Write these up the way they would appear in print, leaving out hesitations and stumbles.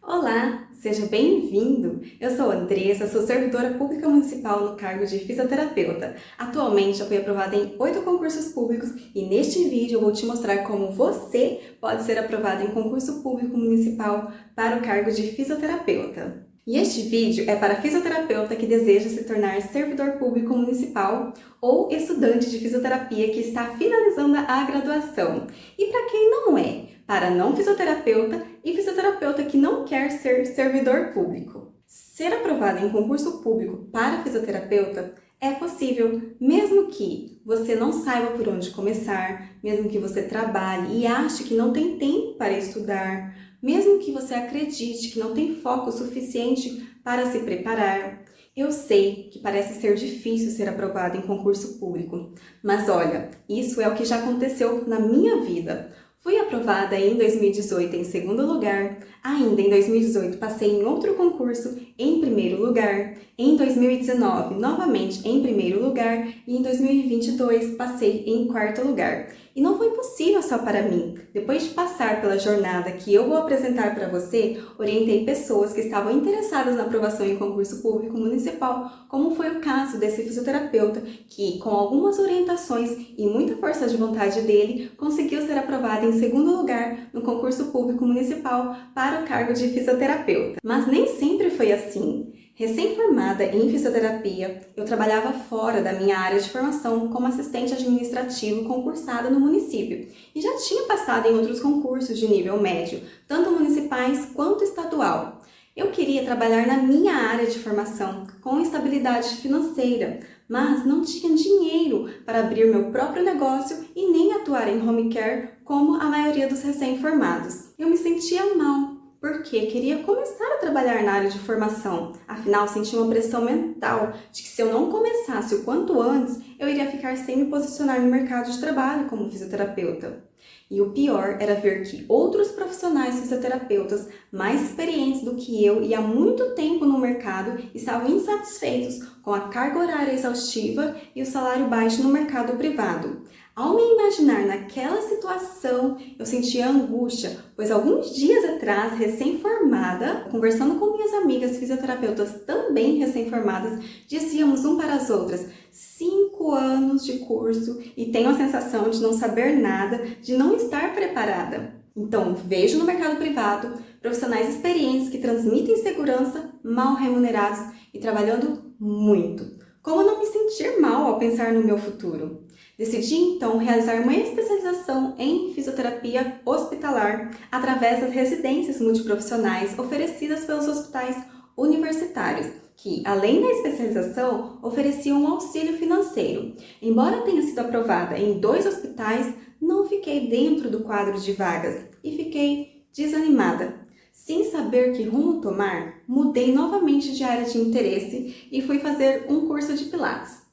Olá, seja bem-vindo! Eu sou Andressa, sou servidora pública municipal no cargo de fisioterapeuta. Atualmente eu fui aprovada em 8 concursos públicos e neste vídeo eu vou te mostrar como você pode ser aprovado em concurso público municipal para o cargo de fisioterapeuta. E este vídeo é para fisioterapeuta que deseja se tornar servidor público municipal ou estudante de fisioterapia que está finalizando a graduação. E para quem não é, para não fisioterapeuta e fisioterapeuta que não quer ser servidor público. Ser aprovado em concurso público para fisioterapeuta é possível, mesmo que você não saiba por onde começar, mesmo que você trabalhe e ache que não tem tempo para estudar, mesmo que você acredite que não tem foco suficiente para se preparar. Eu sei que parece ser difícil ser aprovado em concurso público, mas olha, isso é o que já aconteceu na minha vida. Fui aprovada em 2018 em segundo lugar, ainda em 2018 passei em outro concurso em primeiro lugar, em 2019 novamente em primeiro lugar e em 2022 passei em quarto lugar. E não foi possível só para mim. Depois de passar pela jornada que eu vou apresentar para você, orientei pessoas que estavam interessadas na aprovação em concurso público municipal, como foi o caso desse fisioterapeuta que, com algumas orientações e muita força de vontade dele, conseguiu ser aprovado em segundo lugar no concurso público municipal para o cargo de fisioterapeuta. Mas nem sempre foi assim. Recém-formada em fisioterapia, eu trabalhava fora da minha área de formação como assistente administrativo concursada no município e já tinha passado em outros concursos de nível médio, tanto municipais quanto estadual. Eu queria trabalhar na minha área de formação com estabilidade financeira, mas não tinha dinheiro para abrir meu próprio negócio e nem atuar em home care como a maioria dos recém-formados. Eu me sentia mal, porque queria começar a trabalhar na área de formação. Afinal, sentia uma pressão mental de que se eu não começasse o quanto antes, eu iria ficar sem me posicionar no mercado de trabalho como fisioterapeuta. E o pior era ver que outros profissionais fisioterapeutas mais experientes do que eu e há muito tempo no mercado estavam insatisfeitos com a carga horária exaustiva e o salário baixo no mercado privado. Ao me imaginar naquela situação, eu sentia angústia, pois alguns dias atrás, recém-formada, conversando com minhas amigas fisioterapeutas também recém-formadas, dizíamos um para as outras: 5 anos de curso e tenho a sensação de não saber nada, de não estar preparada. Então, vejo no mercado privado profissionais experientes que transmitem segurança, mal remunerados e trabalhando muito. Como não me sentir mal ao pensar no meu futuro? Decidi então realizar uma especialização em fisioterapia hospitalar através das residências multiprofissionais oferecidas pelos hospitais universitários, que, além da especialização, ofereciam um auxílio financeiro. Embora tenha sido aprovada em 2 hospitais, não fiquei dentro do quadro de vagas e fiquei desanimada. Sem saber que rumo tomar, mudei novamente de área de interesse e fui fazer um curso de Pilates.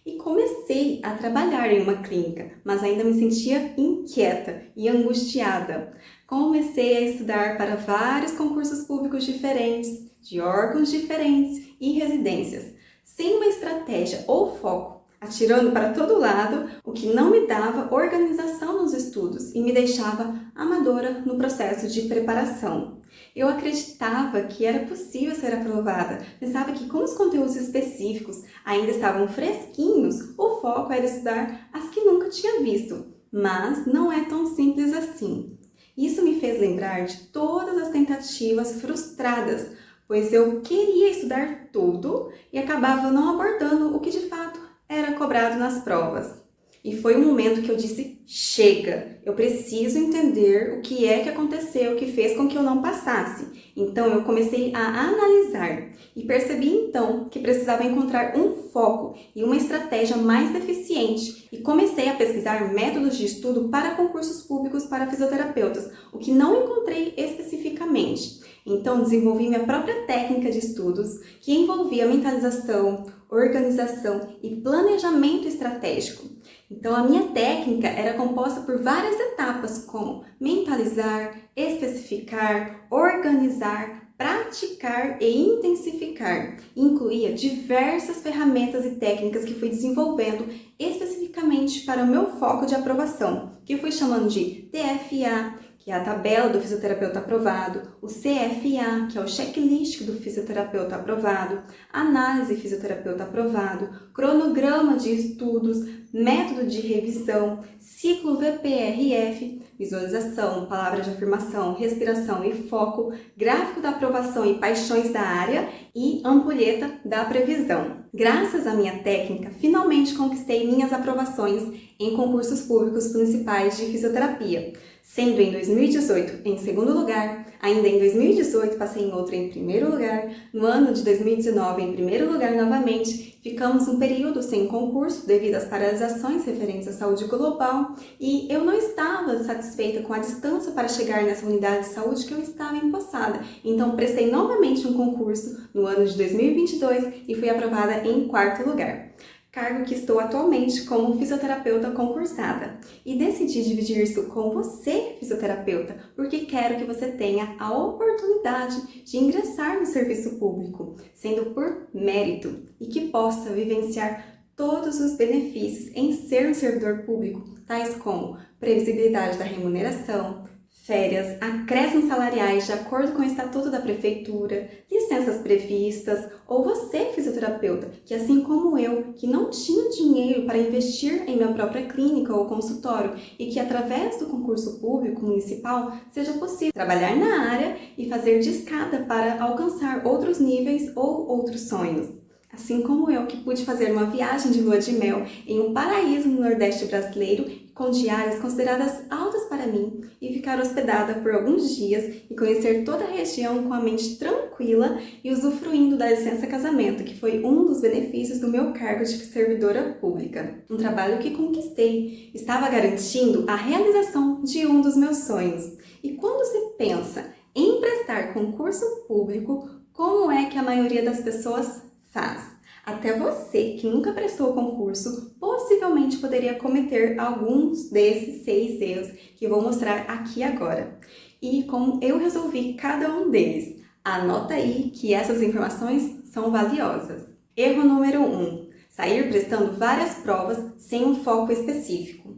E comecei a trabalhar em uma clínica, mas ainda me sentia inquieta e angustiada. Comecei a estudar para vários concursos públicos diferentes, de órgãos diferentes e residências, sem uma estratégia ou foco, atirando para todo lado, o que não me dava organização nos estudos e me deixava amadora no processo de preparação. Eu acreditava que era possível ser aprovada, pensava que como os conteúdos específicos ainda estavam fresquinhos, o foco era estudar as que nunca tinha visto, mas não é tão simples assim. Isso me fez lembrar de todas as tentativas frustradas, pois eu queria estudar tudo e acabava não abordando o que de fato era cobrado nas provas. E foi um momento que eu disse: chega, eu preciso entender o que é que aconteceu que fez com que eu não passasse. Então eu comecei a analisar e percebi então que precisava encontrar um foco e uma estratégia mais eficiente e comecei a pesquisar métodos de estudo para concursos públicos para fisioterapeutas, o que não encontrei especificamente. Então desenvolvi minha própria técnica de estudos que envolvia mentalização, organização e planejamento estratégico. Então, a minha técnica era composta por várias etapas, como mentalizar, especificar, organizar, praticar e intensificar. Incluía diversas ferramentas e técnicas que fui desenvolvendo especificamente para o meu foco de aprovação, que fui chamando de TFA, que é a tabela do fisioterapeuta aprovado, o CFA, que é o checklist do fisioterapeuta aprovado, análise fisioterapeuta aprovado, cronograma de estudos, método de revisão, ciclo VPRF, visualização, palavras de afirmação, respiração e foco, gráfico da aprovação e paixões da área e ampulheta da previsão. Graças à minha técnica, finalmente conquistei minhas aprovações em concursos públicos municipais de fisioterapia, sendo em 2018 em segundo lugar, ainda em 2018 passei em outro em primeiro lugar, no ano de 2019 em primeiro lugar novamente, ficamos um período sem concurso devido às paralisações referentes à saúde global e eu não estava satisfeita com a distância para chegar nessa unidade de saúde que eu estava empossada, então prestei novamente um concurso no ano de 2022 e fui aprovada em quarto lugar. Cargo que estou atualmente como fisioterapeuta concursada. E decidi dividir isso com você, fisioterapeuta, porque quero que você tenha a oportunidade de ingressar no serviço público, sendo por mérito, e que possa vivenciar todos os benefícios em ser um servidor público, tais como previsibilidade da remuneração, férias, acréscimos salariais de acordo com o estatuto da prefeitura, licenças previstas, ou você, fisioterapeuta, que assim como eu, que não tinha dinheiro para investir em minha própria clínica ou consultório e que através do concurso público municipal seja possível trabalhar na área e fazer de escada para alcançar outros níveis ou outros sonhos. Assim como eu, que pude fazer uma viagem de lua de mel em um paraíso no Nordeste brasileiro, com diárias consideradas altas para mim, e ficar hospedada por alguns dias e conhecer toda a região com a mente tranquila e usufruindo da licença casamento, que foi um dos benefícios do meu cargo de servidora pública. Um trabalho que conquistei, estava garantindo a realização de um dos meus sonhos. E quando se pensa em prestar concurso público, como é que a maioria das pessoas faz? Até você, que nunca prestou concurso, possivelmente poderia cometer alguns desses 6 erros que vou mostrar aqui agora. E como eu resolvi cada um deles. Anota aí que essas informações são valiosas. Erro número 1. Sair prestando várias provas sem um foco específico.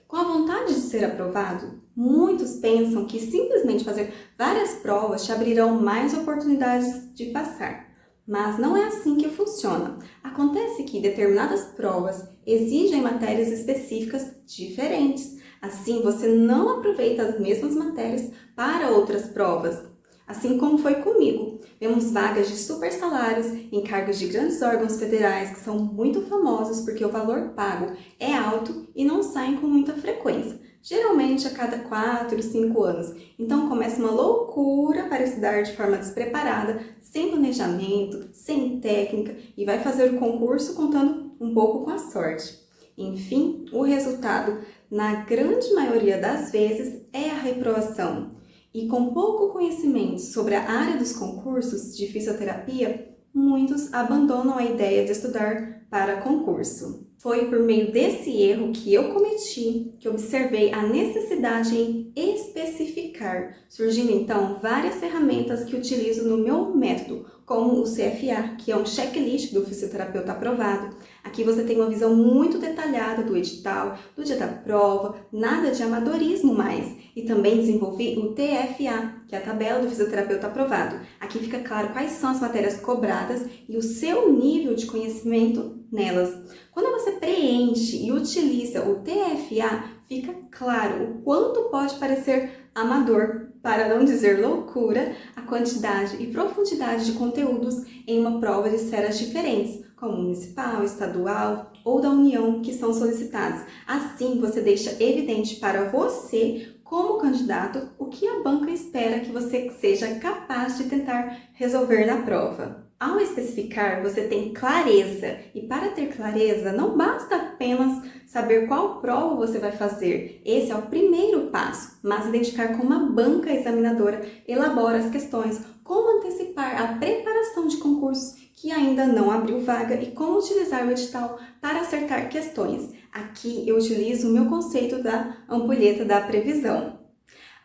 Com a vontade de ser aprovado, muitos pensam que simplesmente fazer várias provas te abrirão mais oportunidades de passar. Mas não é assim que funciona. Acontece que determinadas provas exigem matérias específicas diferentes. Assim, você não aproveita as mesmas matérias para outras provas. Assim como foi comigo. Vemos vagas de super salários em cargos de grandes órgãos federais que são muito famosos porque o valor pago é alto e não saem com muita frequência. Geralmente a cada 4, 5 anos. Então começa uma loucura para estudar de forma despreparada, sem planejamento, sem técnica e vai fazer o concurso contando um pouco com a sorte. Enfim, o resultado, na grande maioria das vezes, é a reprovação. E com pouco conhecimento sobre a área dos concursos de fisioterapia, muitos abandonam a ideia de estudar para concurso. Foi por meio desse erro que eu cometi que observei a necessidade em especificar, surgindo então várias ferramentas que utilizo no meu método, como o CFA, que é um checklist do fisioterapeuta aprovado. Aqui você tem uma visão muito detalhada do edital, do dia da prova, nada de amadorismo mais. E também desenvolvi o TFA, que é a tabela do fisioterapeuta aprovado. Aqui fica claro quais são as matérias cobradas e o seu nível de conhecimento nelas. Quando você preenche e utiliza o TFA, fica claro o quanto pode parecer amador, para não dizer loucura, a quantidade e profundidade de conteúdos em uma prova de esferas diferentes, como municipal, estadual ou da União, que são solicitados. Assim, você deixa evidente para você, como candidato, o que a banca espera que você seja capaz de tentar resolver na prova. Ao especificar, você tem clareza, e para ter clareza, não basta apenas saber qual prova você vai fazer. Esse é o primeiro passo, mas identificar como a banca examinadora elabora as questões, como antecipar a preparação de concursos que ainda não abriu vaga e como utilizar o edital para acertar questões. Aqui eu utilizo o meu conceito da ampulheta da previsão.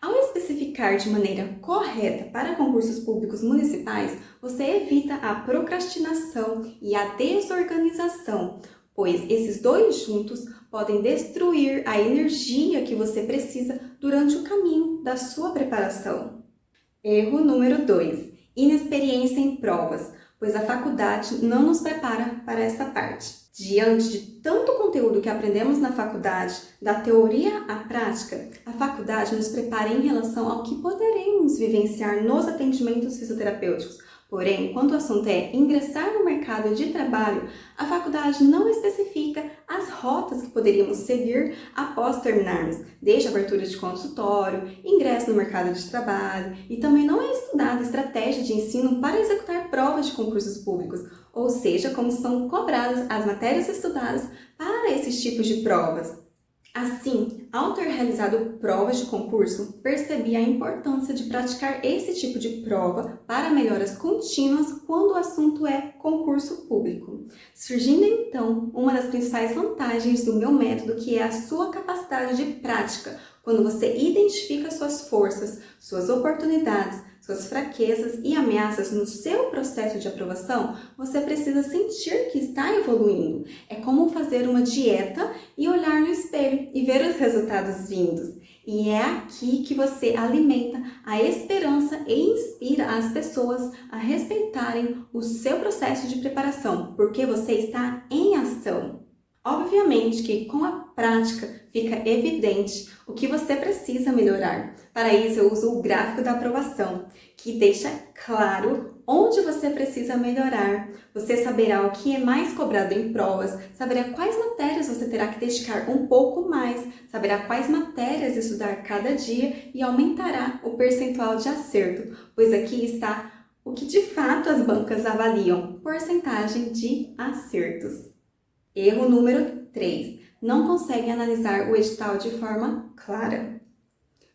Ao especificar de maneira correta para concursos públicos municipais, você evita a procrastinação e a desorganização, pois esses dois juntos podem destruir a energia que você precisa durante o caminho da sua preparação. Erro número 2. Inexperiência em provas, pois a faculdade não nos prepara para essa parte. Diante de tanto conteúdo que aprendemos na faculdade, da teoria à prática, a faculdade nos prepara em relação ao que poderemos vivenciar nos atendimentos fisioterapêuticos. Porém, quando o assunto é ingressar no mercado de trabalho, a faculdade não especifica as rotas que poderíamos seguir após terminarmos, desde abertura de consultório, ingresso no mercado de trabalho, e também não é estudada estratégia de ensino para executar provas de concursos públicos, ou seja, como são cobradas as matérias estudadas para esses tipos de provas. Assim, ao ter realizado provas de concurso, percebi a importância de praticar esse tipo de prova para melhoras contínuas quando o assunto é concurso público. Surgindo então uma das principais vantagens do meu método, que é a sua capacidade de prática. Quando você identifica suas forças, suas oportunidades, suas fraquezas e ameaças no seu processo de aprovação, você precisa sentir que está evoluindo. É como fazer uma dieta e olhar no espelho e ver os resultados vindos. E é aqui que você alimenta a esperança e inspira as pessoas a respeitarem o seu processo de preparação, porque você está em ação. Obviamente que com a prática fica evidente o que você precisa melhorar. Para isso eu uso o gráfico da aprovação, que deixa claro onde você precisa melhorar. Você saberá o que é mais cobrado em provas, saberá quais matérias você terá que dedicar um pouco mais, saberá quais matérias estudar cada dia e aumentará o percentual de acerto, pois aqui está o que de fato as bancas avaliam, porcentagem de acertos. Erro número 3. Não consegue analisar o edital de forma clara.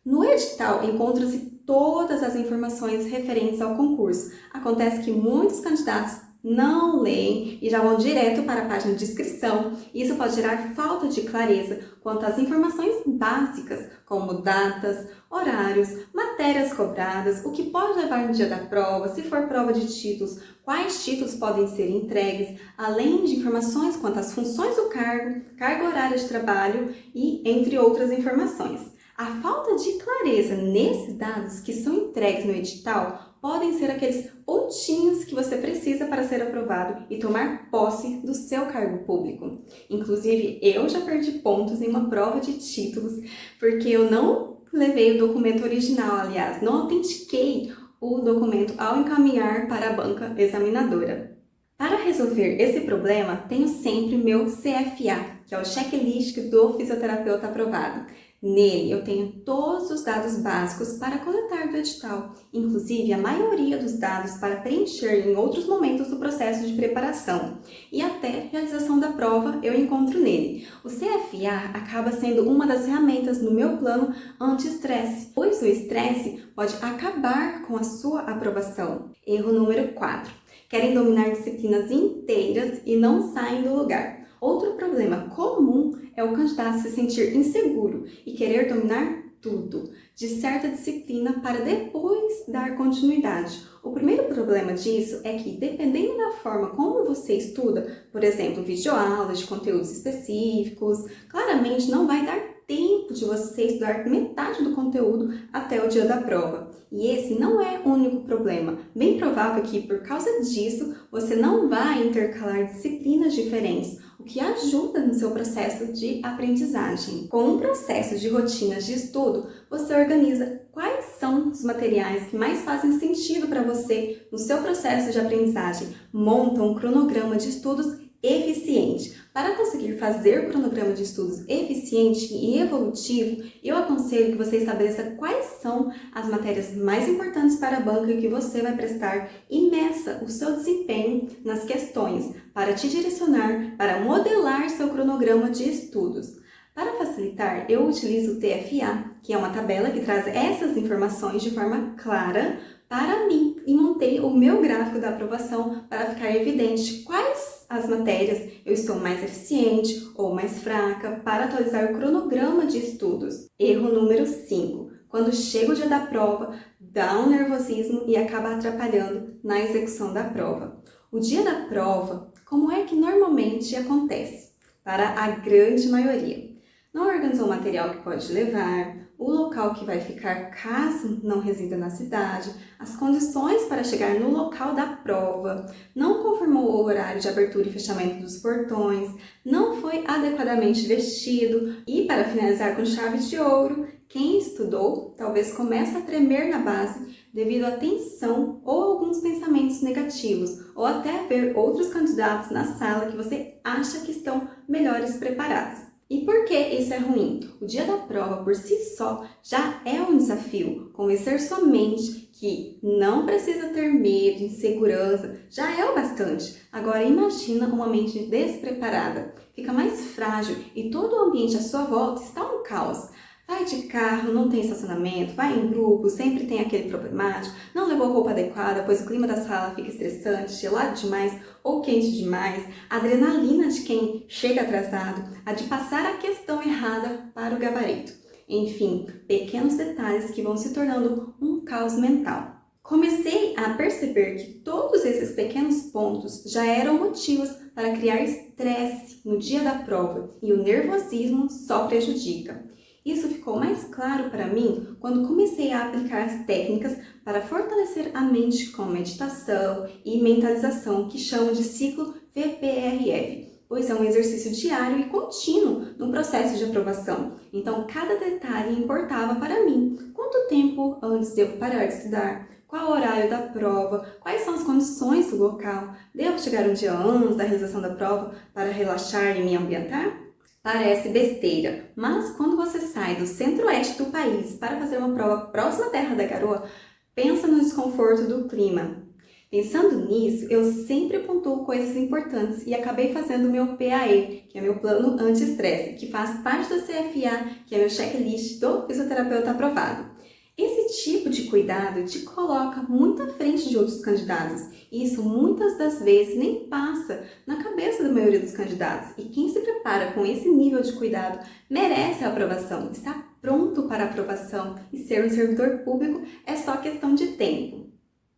No edital encontram-se todas as informações referentes ao concurso. Acontece que muitos candidatos não leem e já vão direto para a página de inscrição. Isso pode gerar falta de clareza quanto às informações básicas, como datas, horários, matérias cobradas, o que pode levar no dia da prova, se for prova de títulos, quais títulos podem ser entregues, além de informações quanto às funções do cargo, carga horária de trabalho e entre outras informações. A falta de clareza nesses dados que são entregues no edital podem ser aqueles pontinhos que você precisa para ser aprovado e tomar posse do seu cargo público. Inclusive, eu já perdi pontos em uma prova de títulos porque eu não levei o documento original, aliás, não autentiquei o documento ao encaminhar para a banca examinadora. Para resolver esse problema, tenho sempre meu CFA, que é o checklist do fisioterapeuta aprovado. Nele, eu tenho todos os dados básicos para coletar do edital, inclusive a maioria dos dados para preencher em outros momentos do processo de preparação. E até realização da prova eu encontro nele. O CFA acaba sendo uma das ferramentas no meu plano anti-estresse, pois o estresse pode acabar com a sua aprovação. Erro número 4. Querem dominar disciplinas inteiras e não saem do lugar. Outro problema comum é o candidato se sentir inseguro e querer dominar tudo de certa disciplina para depois dar continuidade. O primeiro problema disso é que, dependendo da forma como você estuda, por exemplo, videoaulas de conteúdos específicos, claramente não vai dar tempo de você estudar metade do conteúdo até o dia da prova. E esse não é o único problema. Bem provável que, por causa disso, você não vai intercalar disciplinas diferentes, o que ajuda no seu processo de aprendizagem. Com um processo de rotinas de estudo, você organiza quais são os materiais que mais fazem sentido para você no seu processo de aprendizagem, monta um cronograma de estudos eficiente. Para conseguir fazer o cronograma de estudos eficiente e evolutivo, eu aconselho que você estabeleça quais são as matérias mais importantes para a banca que você vai prestar e meça o seu desempenho nas questões para te direcionar, para modelar seu cronograma de estudos. Para facilitar, eu utilizo o TFA, que é uma tabela que traz essas informações de forma clara para mim, e montei o meu gráfico da aprovação para ficar evidente quais as matérias eu estou mais eficiente ou mais fraca para atualizar o cronograma de estudos. Erro número 5. Quando chega o dia da prova, dá um nervosismo e acaba atrapalhando na execução da prova. O dia da prova, como é que normalmente acontece? para a grande maioria. Não organizou o material que pode levar, o local que vai ficar caso não resida na cidade, as condições para chegar no local da prova, não confirmou o horário de abertura e fechamento dos portões, não foi adequadamente vestido e, para finalizar com chave de ouro, quem estudou talvez comece a tremer na base devido à tensão ou alguns pensamentos negativos, ou até ver outros candidatos na sala que você acha que estão melhores preparados. E por que isso é ruim? O dia da prova por si só já é um desafio. Convencer sua mente que não precisa ter medo, insegurança, já é o bastante. Agora imagina uma mente despreparada. Fica mais frágil e todo o ambiente à sua volta está um caos. Vai de carro, não tem estacionamento, vai em grupo, sempre tem aquele problemático, não levou roupa adequada, pois o clima da sala fica estressante, gelado demais ou quente demais, a adrenalina de quem chega atrasado, a de passar a questão errada para o gabarito. Enfim, pequenos detalhes que vão se tornando um caos mental. Comecei a perceber que todos esses pequenos pontos já eram motivos para criar estresse no dia da prova e o nervosismo só prejudica. Isso ficou mais claro para mim quando comecei a aplicar as técnicas para fortalecer a mente com meditação e mentalização, que chamam de ciclo VPRF, pois é um exercício diário e contínuo no processo de aprovação. Então, cada detalhe importava para mim. Quanto tempo antes devo parar de estudar? Qual o horário da prova? Quais são as condições do local? Devo chegar um dia antes da realização da prova para relaxar e me ambientar? Parece besteira, mas quando você sai do centro-oeste do país para fazer uma prova próxima à Terra da Garoa, pensa no desconforto do clima. Pensando nisso, eu sempre pontuo coisas importantes e acabei fazendo o meu PAE, que é meu plano anti-estresse, que faz parte do CFA, que é meu checklist do fisioterapeuta aprovado. Esse tipo de cuidado te coloca muito à frente de outros candidatos, e isso muitas das vezes nem passa na cabeça da maioria dos candidatos. E quem se prepara com esse nível de cuidado merece a aprovação, está pronto para a aprovação, e ser um servidor público é só questão de tempo.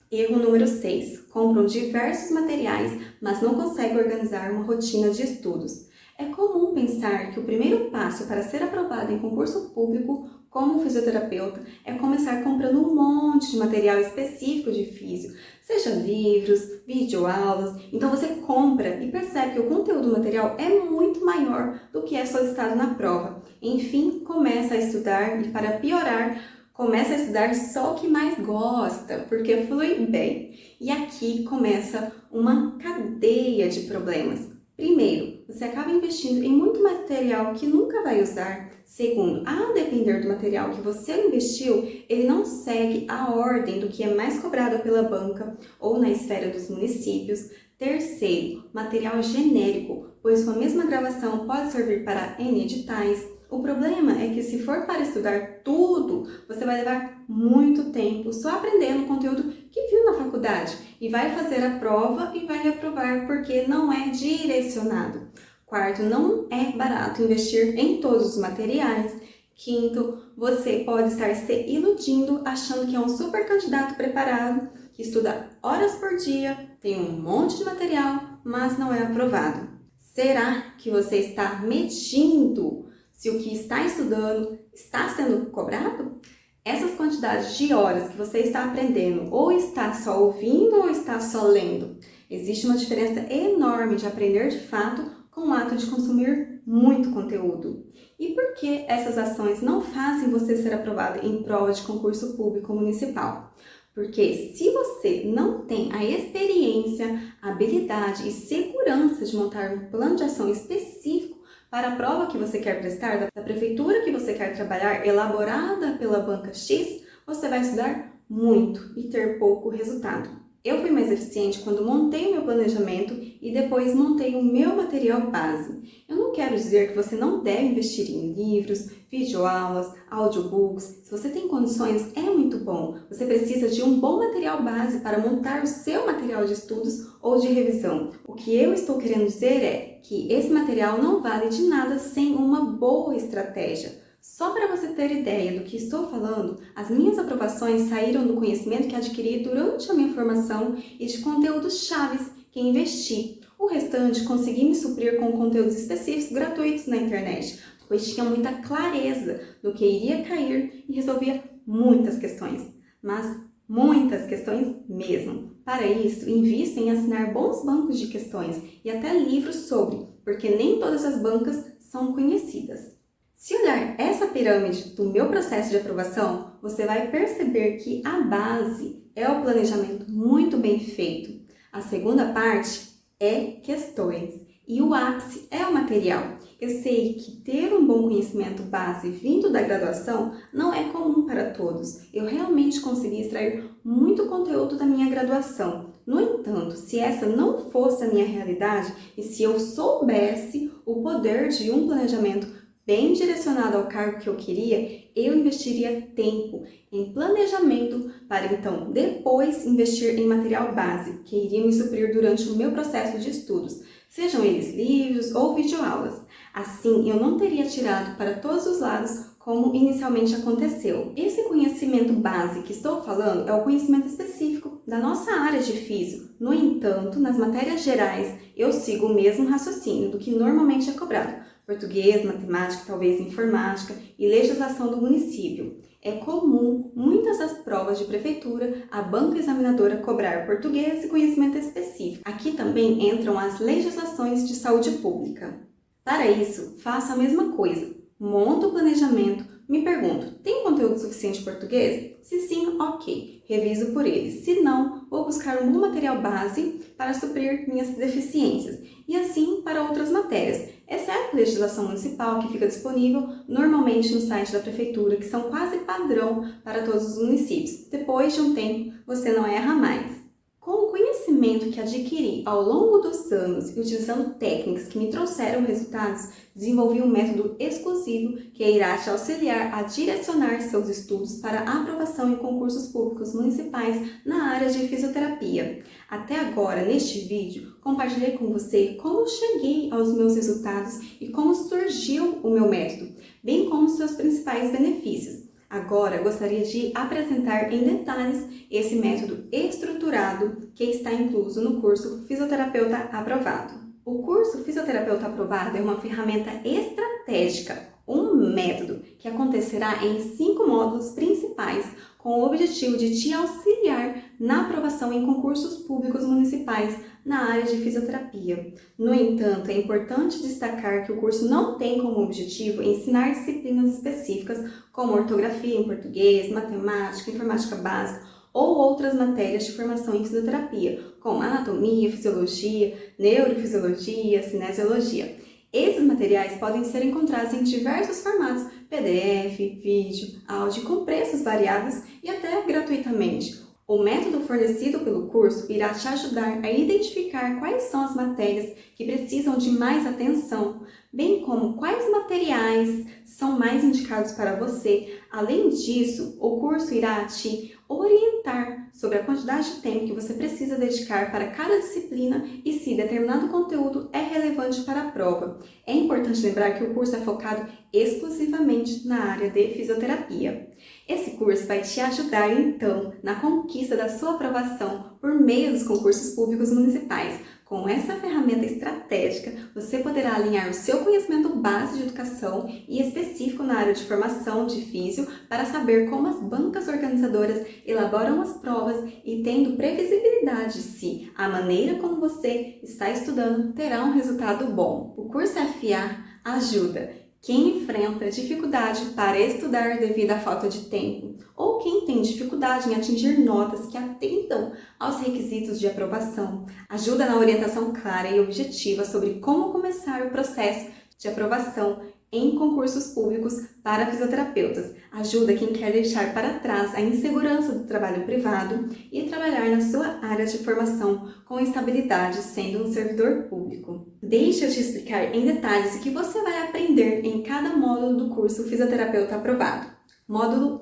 Erro número 6. Compram diversos materiais, mas não conseguem organizar uma rotina de estudos. É comum pensar que o primeiro passo para ser aprovado em concurso público como fisioterapeuta é começar comprando um monte de material específico de físio, seja livros, videoaulas. Então você compra e percebe que o conteúdo do material é muito maior do que é solicitado na prova. Enfim, começa a estudar e, para piorar, começa a estudar só o que mais gosta, porque flui bem. E aqui começa uma cadeia de problemas. Primeiro, você acaba investindo em muito material que nunca vai usar. Segundo, a depender do material que você investiu, ele não segue a ordem do que é mais cobrado pela banca ou na esfera dos municípios. Terceiro, material genérico, pois sua mesma gravação pode servir para N editais. O problema é que, se for para estudar tudo, você vai levar muito tempo só aprendendo o conteúdo que viu na faculdade e vai fazer a prova e vai reprovar porque não é direcionado. Quarto, não é barato investir em todos os materiais. Quinto, você pode estar se iludindo achando que é um super candidato preparado, que estuda horas por dia, tem um monte de material, mas não é aprovado. Será que você está medindo se o que está estudando está sendo cobrado? Essas quantidades de horas que você está aprendendo, ou está só ouvindo ou está só lendo? Existe uma diferença enorme de aprender de fato com o ato de consumir muito conteúdo. E por que essas ações não fazem você ser aprovado em prova de concurso público municipal? Porque se você não tem a experiência, habilidade e segurança de montar um plano de ação específico para a prova que você quer prestar, da prefeitura que você quer trabalhar, elaborada pela banca X, você vai estudar muito e ter pouco resultado. Eu fui mais eficiente quando montei o meu planejamento e depois montei o meu material base. Eu não quero dizer que você não deve investir em livros, videoaulas, audiobooks. Se você tem condições, é muito bom. Você precisa de um bom material base para montar o seu material de estudos ou de revisão. O que eu estou querendo dizer é que esse material não vale de nada sem uma boa estratégia. Só para você ter ideia do que estou falando, as minhas aprovações saíram do conhecimento que adquiri durante a minha formação e de conteúdos chaves que investi. O restante consegui me suprir com conteúdos específicos gratuitos na internet, pois tinha muita clareza do que iria cair e resolvia muitas questões, mas muitas questões mesmo. Para isso, invisto em assinar bons bancos de questões e até livros sobre, porque nem todas as bancas são conhecidas. Se olhar essa pirâmide do meu processo de aprovação, você vai perceber que a base é o planejamento muito bem feito. A segunda parte é questões e o ápice é o material. Eu sei que ter um bom conhecimento base vindo da graduação não é comum para todos. Eu realmente consegui extrair muito conteúdo da minha graduação. No entanto, se essa não fosse a minha realidade e se eu soubesse o poder de um planejamento bem direcionado ao cargo que eu queria, eu investiria tempo em planejamento para então depois investir em material base que iria me suprir durante o meu processo de estudos, sejam eles livros ou videoaulas. Assim, eu não teria tirado para todos os lados como inicialmente aconteceu. Esse conhecimento base que estou falando é o conhecimento específico da nossa área de físico. No entanto, nas matérias gerais, eu sigo o mesmo raciocínio do que normalmente é cobrado. Português, matemática, talvez informática e legislação do município. É comum, muitas das provas de prefeitura, a banca examinadora cobrar português e conhecimento específico. Aqui também entram as legislações de saúde pública. Para isso, faço a mesma coisa. Monto o planejamento, me pergunto, tem conteúdo suficiente em português? Se sim, ok, reviso por eles. Se não, vou buscar um bom material base para suprir minhas deficiências. E assim para outras matérias, exceto legislação municipal, que fica disponível normalmente no site da prefeitura, que são quase padrão para todos os municípios. Depois de um tempo, você não erra mais. Com o conhecimento que adquiri ao longo dos anos e utilizando técnicas que me trouxeram resultados, desenvolvi um método exclusivo que irá te auxiliar a direcionar seus estudos para a aprovação em concursos públicos municipais na área de fisioterapia. Até agora, neste vídeo, compartilhei com você como cheguei aos meus resultados e como surgiu o meu método, bem como seus principais benefícios. Agora, gostaria de apresentar em detalhes esse método estruturado que está incluso no curso Fisioterapeuta Aprovado. O curso Fisioterapeuta Aprovado é uma ferramenta estratégica, um método que acontecerá em 5 módulos principais com o objetivo de te auxiliar na aprovação em concursos públicos municipais na área de fisioterapia. No entanto, é importante destacar que o curso não tem como objetivo ensinar disciplinas específicas como ortografia em português, matemática, informática básica ou outras matérias de formação em fisioterapia, como anatomia, fisiologia, neurofisiologia, cinesiologia. Esses materiais podem ser encontrados em diversos formatos, PDF, vídeo, áudio, com preços variados e até gratuitamente. O método fornecido pelo curso irá te ajudar a identificar quais são as matérias que precisam de mais atenção, bem como quais materiais são mais indicados para você. Além disso, o curso irá te orientar sobre a quantidade de tempo que você precisa dedicar para cada disciplina e se determinado conteúdo é relevante para a prova. É importante lembrar que o curso é focado exclusivamente na área de fisioterapia. Esse curso vai te ajudar, então, na conquista da sua aprovação por meio dos concursos públicos municipais. Com essa ferramenta estratégica, você poderá alinhar o seu conhecimento base de educação e específico na área de formação de físio para saber como as bancas organizadoras elaboram as provas e tendo previsibilidade se a maneira como você está estudando terá um resultado bom. O curso FA ajuda quem enfrenta dificuldade para estudar devido à falta de tempo, ou quem tem dificuldade em atingir notas que atendam aos requisitos de aprovação. Ajuda na orientação clara e objetiva sobre como começar o processo de aprovação em concursos públicos para fisioterapeutas. Ajuda quem quer deixar para trás a insegurança do trabalho privado e trabalhar na sua área de formação com estabilidade, sendo um servidor público. Deixa eu te explicar em detalhes o que você vai aprender em cada módulo do curso Fisioterapeuta Aprovado. Módulo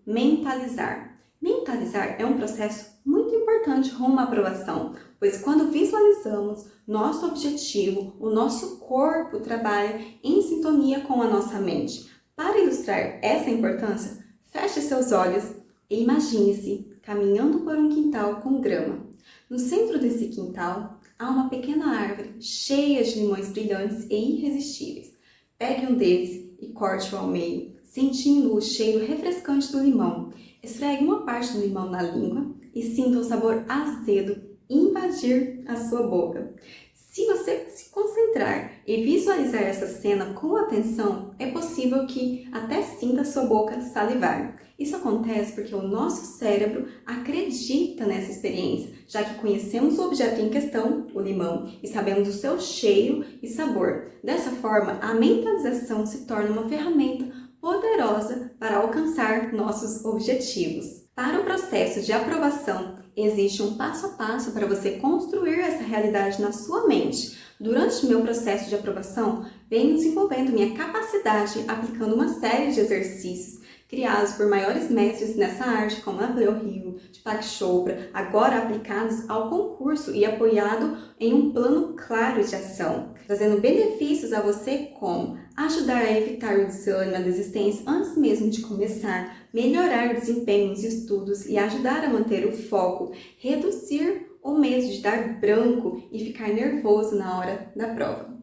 1. Mentalizar. Mentalizar é um processo muito importante rumo à aprovação, pois quando visualizamos nosso objetivo, o nosso corpo trabalha em sintonia com a nossa mente. Para ilustrar essa importância, feche seus olhos e imagine-se caminhando por um quintal com grama. No centro desse quintal Há uma pequena árvore cheia de limões brilhantes e irresistíveis. Pegue um deles e corte-o ao meio, sentindo o cheiro refrescante do limão. Esfregue uma parte do limão na língua e sinta o sabor azedo invadir a sua boca. Se você se concentrar e visualizar essa cena com atenção, é possível que até sinta sua boca salivar. Isso acontece porque o nosso cérebro acredita nessa experiência, já que conhecemos o objeto em questão, o limão, e sabemos o seu cheiro e sabor. Dessa forma, a mentalização se torna uma ferramenta poderosa para alcançar nossos objetivos. Para o processo de aprovação, existe um passo a passo para você construir essa realidade na sua mente. Durante o meu processo de aprovação, venho desenvolvendo minha capacidade aplicando uma série de exercícios criados por maiores mestres nessa arte, como Napoleon Hill, Deepak Chopra, agora aplicados ao concurso e apoiado em um plano claro de ação, trazendo benefícios a você como ajudar a evitar o desânimo, a desistência antes mesmo de começar, melhorar o desempenho nos estudos e ajudar a manter o foco, reduzir o medo de dar branco e ficar nervoso na hora da prova.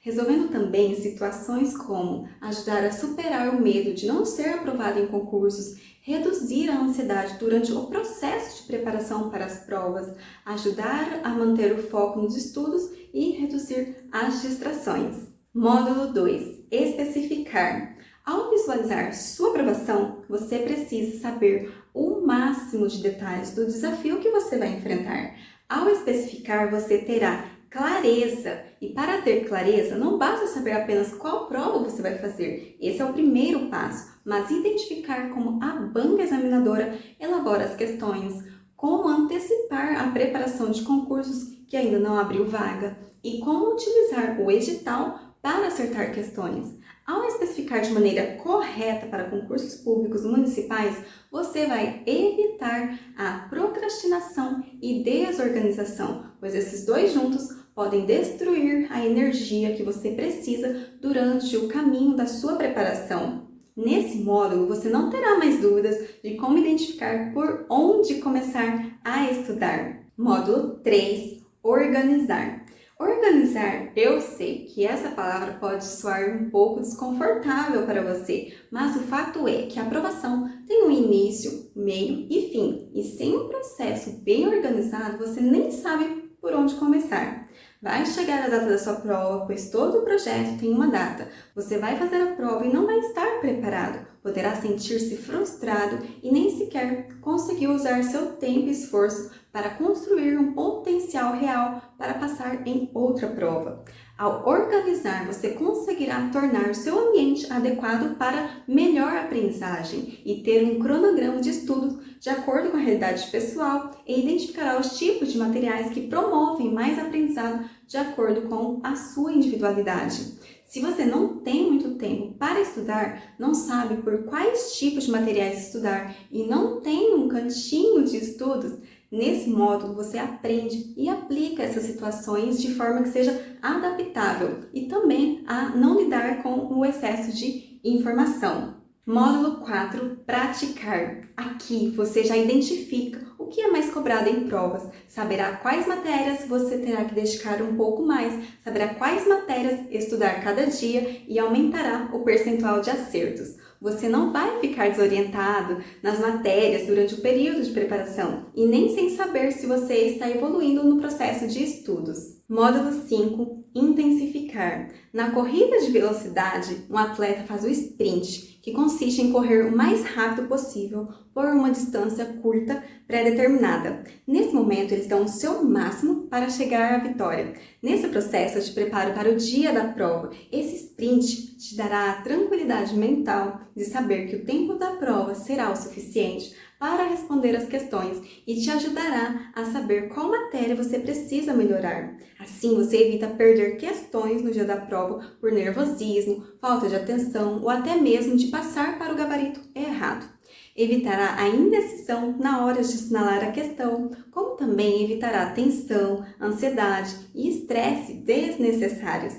Resolvendo também situações como ajudar a superar o medo de não ser aprovado em concursos, reduzir a ansiedade durante o processo de preparação para as provas, ajudar a manter o foco nos estudos e reduzir as distrações. Módulo 2. Especificar. Ao visualizar sua aprovação, você precisa saber o máximo de detalhes do desafio que você vai enfrentar. Ao especificar, você terá clareza. E para ter clareza, não basta saber apenas qual prova você vai fazer. Esse é o primeiro passo, mas identificar como a banca examinadora elabora as questões, como antecipar a preparação de concursos que ainda não abriu vaga e como utilizar o edital para acertar questões. Ao especificar de maneira correta para concursos públicos municipais, você vai evitar a procrastinação e desorganização, pois esses dois juntos podem destruir a energia que você precisa durante o caminho da sua preparação. Nesse módulo, você não terá mais dúvidas de como identificar por onde começar a estudar. Módulo 3. Organizar. Organizar, eu sei que essa palavra pode soar um pouco desconfortável para você, mas o fato é que a aprovação tem um início, meio e fim, e sem um processo bem organizado, você nem sabe por onde começar. Vai chegar a data da sua prova, pois todo o projeto tem uma data. Você vai fazer a prova e não vai estar preparado. Poderá sentir-se frustrado e nem sequer conseguir usar seu tempo e esforço para construir um potencial real para passar em outra prova. Ao organizar, você conseguirá tornar o seu ambiente adequado para melhor aprendizagem e ter um cronograma de estudos de acordo com a realidade pessoal e identificará os tipos de materiais que promovem mais aprendizado de acordo com a sua individualidade. Se você não tem muito tempo para estudar, não sabe por quais tipos de materiais estudar e não tem um cantinho de estudos, nesse módulo você aprende e aplica essas situações de forma que seja adaptável e também a não lidar com o excesso de informação. Módulo 4. Praticar. Aqui você já identifica o que é mais cobrado em provas, saberá quais matérias você terá que dedicar um pouco mais, saberá quais matérias estudar cada dia e aumentará o percentual de acertos. Você não vai ficar desorientado nas matérias durante o período de preparação e nem sem saber se você está evoluindo no processo de estudos. Módulo 5. Intensificar. Na corrida de velocidade, um atleta faz o sprint, que consiste em correr o mais rápido possível por uma distância curta pré-determinada. Nesse momento, eles dão o seu máximo para chegar à vitória. Nesse processo de preparo para o dia da prova, esse sprint te dará a tranquilidade mental de saber que o tempo da prova será o suficiente para responder as questões e te ajudará a saber qual matéria você precisa melhorar. Assim, você evita perder questões no dia da prova por nervosismo, falta de atenção ou até mesmo de passar para o gabarito errado. Evitará a indecisão na hora de assinalar a questão, como também evitará tensão, ansiedade e estresse desnecessários.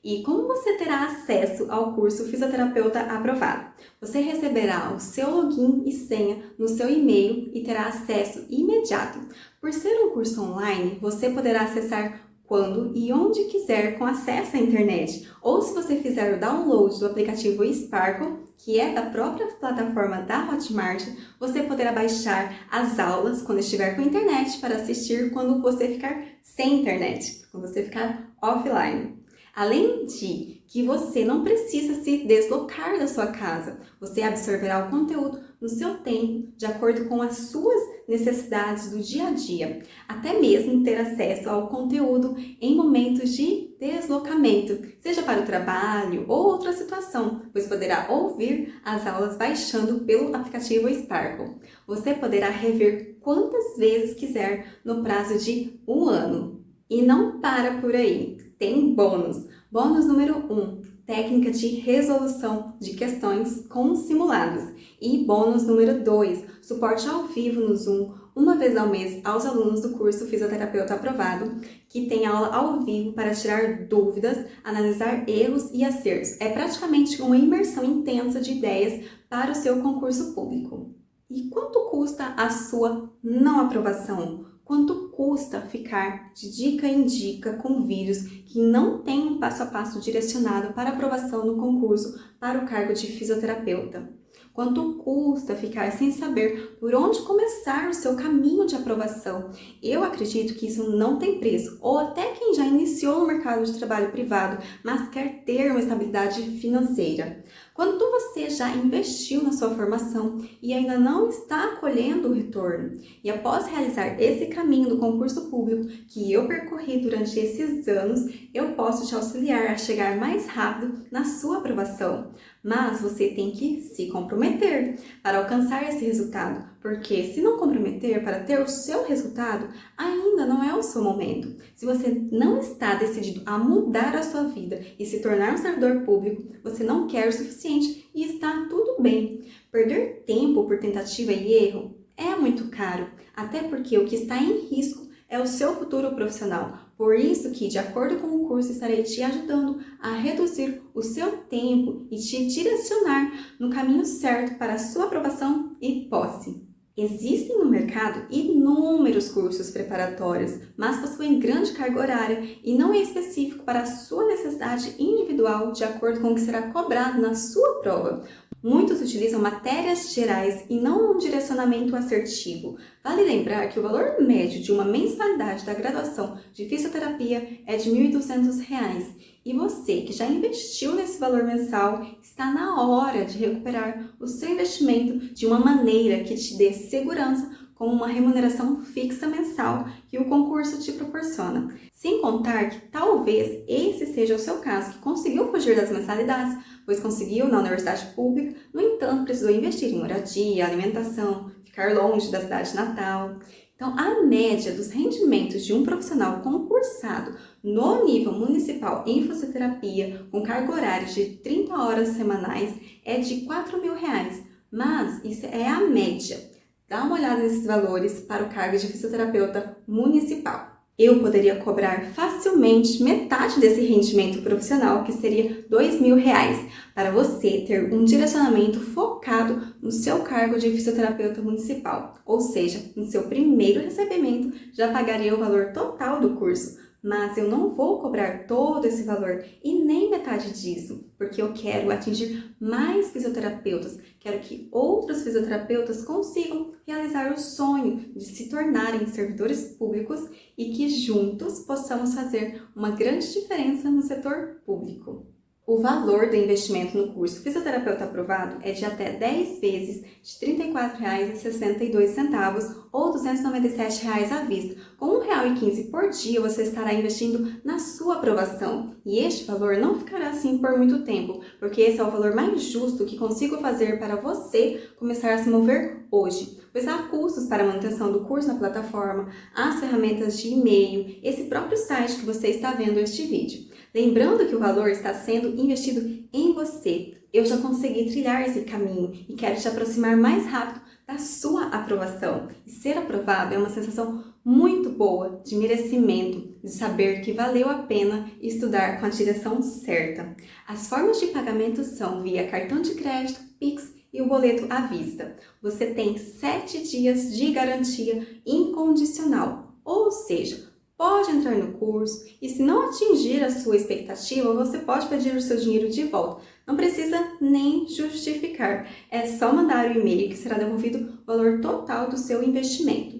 E como você terá acesso ao curso Fisioterapeuta Aprovado? Você receberá o seu login e senha no seu e-mail e terá acesso imediato. Por ser um curso online, você poderá acessar quando e onde quiser com acesso à internet. Ou se você fizer o download do aplicativo Sparkle, que é da própria plataforma da Hotmart, você poderá baixar as aulas quando estiver com internet para assistir quando você ficar sem internet, quando você ficar offline. Além de que você não precisa se deslocar da sua casa, você absorverá o conteúdo no seu tempo, de acordo com as suas necessidades do dia a dia, até mesmo ter acesso ao conteúdo em momentos de deslocamento, seja para o trabalho ou outra situação, pois poderá ouvir as aulas baixando pelo aplicativo Sparkle. Você poderá rever quantas vezes quiser no prazo de 1 ano. E não para por aí, tem bônus. Bônus número 1, técnica de resolução de questões com simulados. E bônus número 2, suporte ao vivo no Zoom, uma vez ao mês aos alunos do curso Fisioterapeuta Aprovado, que tem aula ao vivo para tirar dúvidas, analisar erros e acertos. É praticamente uma imersão intensa de ideias para o seu concurso público. E quanto custa a sua não aprovação? Quanto custa ficar de dica em dica com vídeos que não têm um passo a passo direcionado para aprovação no concurso para o cargo de fisioterapeuta? Quanto custa ficar sem saber por onde começar o seu caminho de aprovação? Eu acredito que isso não tem preço, ou até quem já iniciou no mercado de trabalho privado, mas quer ter uma estabilidade financeira. Quando você já investiu na sua formação e ainda não está colhendo o retorno, e após realizar esse caminho do concurso público que eu percorri durante esses anos, eu posso te auxiliar a chegar mais rápido na sua aprovação. Mas você tem que se comprometer para alcançar esse resultado, porque se não comprometer para ter o seu resultado, ainda não é o seu momento. Se você não está decidido a mudar a sua vida e se tornar um servidor público, você não quer o suficiente e está tudo bem. Perder tempo por tentativa e erro é muito caro, até porque o que está em risco é o seu futuro profissional. Por isso que, de acordo com o curso, estarei te ajudando a reduzir o seu tempo e te direcionar no caminho certo para a sua aprovação e posse. Existem no mercado inúmeros cursos preparatórios, mas possuem grande carga horária e não é específico para a sua necessidade individual de acordo com o que será cobrado na sua prova. Muitos utilizam matérias gerais e não um direcionamento assertivo. Vale lembrar que o valor médio de uma mensalidade da graduação de fisioterapia é de R$ 1.200. E você que já investiu nesse valor mensal, está na hora de recuperar o seu investimento de uma maneira que te dê segurança com uma remuneração fixa mensal que o concurso te proporciona. Sem contar que talvez esse seja o seu caso, que conseguiu fugir das mensalidades, pois conseguiu na universidade pública, no entanto precisou investir em moradia, alimentação, ficar longe da cidade natal. Então, a média dos rendimentos de um profissional concursado no nível municipal em fisioterapia, com carga horária de 30 horas semanais, é de R$ 4.000, mas isso é a média. Dá uma olhada nesses valores para o cargo de fisioterapeuta municipal. Eu poderia cobrar facilmente metade desse rendimento profissional, que seria R$ 2.000, para você ter um direcionamento focado no seu cargo de fisioterapeuta municipal. Ou seja, no seu primeiro recebimento já pagaria o valor total do curso. Mas eu não vou cobrar todo esse valor e nem metade disso, porque eu quero atingir mais fisioterapeutas, quero que outros fisioterapeutas consigam realizar o sonho de se tornarem servidores públicos e que juntos possamos fazer uma grande diferença no setor público. O valor do investimento no curso Fisioterapeuta Aprovado é de até 10 vezes de R$ 34,62 ou R$ 297 à vista. Com R$ 1,15 por dia, você estará investindo na sua aprovação. E este valor não ficará assim por muito tempo, porque esse é o valor mais justo que consigo fazer para você começar a se mover hoje. Pois há custos para a manutenção do curso na plataforma, as ferramentas de e-mail, esse próprio site que você está vendo este vídeo. Lembrando que o valor está sendo investido em você. Eu já consegui trilhar esse caminho e quero te aproximar mais rápido da sua aprovação. E ser aprovado é uma sensação muito boa, de merecimento, de saber que valeu a pena estudar com a direção certa. As formas de pagamento são via cartão de crédito, Pix e o boleto à vista. Você tem 7 dias de garantia incondicional, ou seja, pode entrar no curso e se não atingir a sua expectativa, você pode pedir o seu dinheiro de volta. Não precisa nem justificar, é só mandar o e-mail que será devolvido o valor total do seu investimento.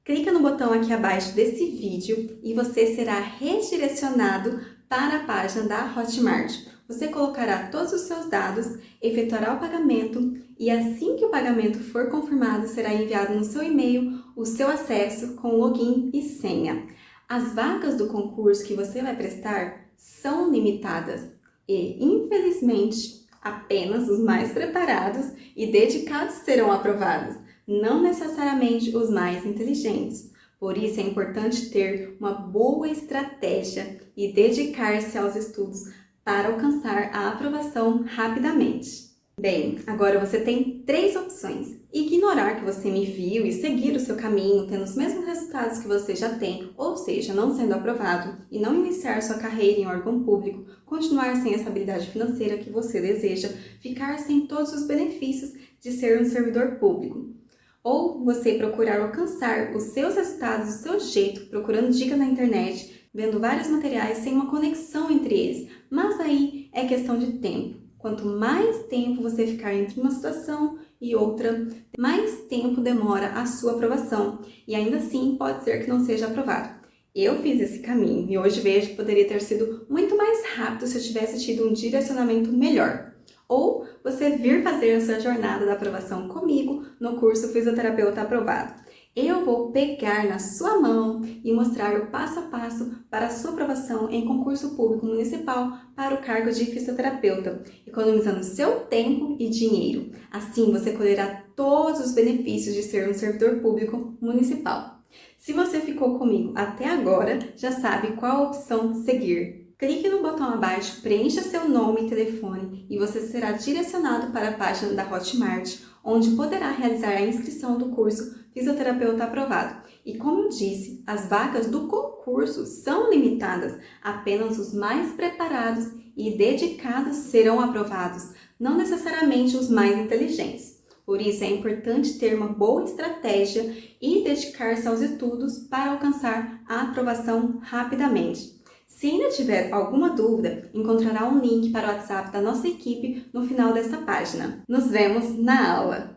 Clica no botão aqui abaixo desse vídeo e você será redirecionado para a página da Hotmart. Você colocará todos os seus dados, efetuará o pagamento e assim que o pagamento for confirmado, será enviado no seu e-mail o seu acesso com login e senha. As vagas do concurso que você vai prestar são limitadas e, infelizmente, apenas os mais preparados e dedicados serão aprovados, não necessariamente os mais inteligentes. Por isso é importante ter uma boa estratégia e dedicar-se aos estudos para alcançar a aprovação rapidamente. Bem, agora você tem 3 opções: ignorar que você me viu e seguir o seu caminho, tendo os mesmos resultados que você já tem, ou seja, não sendo aprovado, e não iniciar sua carreira em órgão público, continuar sem a estabilidade financeira que você deseja, ficar sem todos os benefícios de ser um servidor público. Ou você procurar alcançar os seus resultados do seu jeito, procurando dicas na internet, vendo vários materiais sem uma conexão entre eles, mas aí é questão de tempo. Quanto mais tempo você ficar entre uma situação e outra, mais tempo demora a sua aprovação e ainda assim pode ser que não seja aprovado. Eu fiz esse caminho e hoje vejo que poderia ter sido muito mais rápido se eu tivesse tido um direcionamento melhor. Ou você vir fazer a sua jornada da aprovação comigo no curso Fisioterapeuta Aprovado. Eu vou pegar na sua mão e mostrar o passo a passo para a sua aprovação em concurso público municipal para o cargo de fisioterapeuta, economizando seu tempo e dinheiro. Assim você colherá todos os benefícios de ser um servidor público municipal. Se você ficou comigo até agora, já sabe qual opção seguir. Clique no botão abaixo, preencha seu nome e telefone e você será direcionado para a página da Hotmart, onde poderá realizar a inscrição do curso Fisioterapeuta Aprovado. E como eu disse, as vagas do concurso são limitadas, apenas os mais preparados e dedicados serão aprovados, não necessariamente os mais inteligentes. Por isso é importante ter uma boa estratégia e dedicar-se aos estudos para alcançar a aprovação rapidamente. Se ainda tiver alguma dúvida, encontrará um link para o WhatsApp da nossa equipe no final desta página. Nos vemos na aula!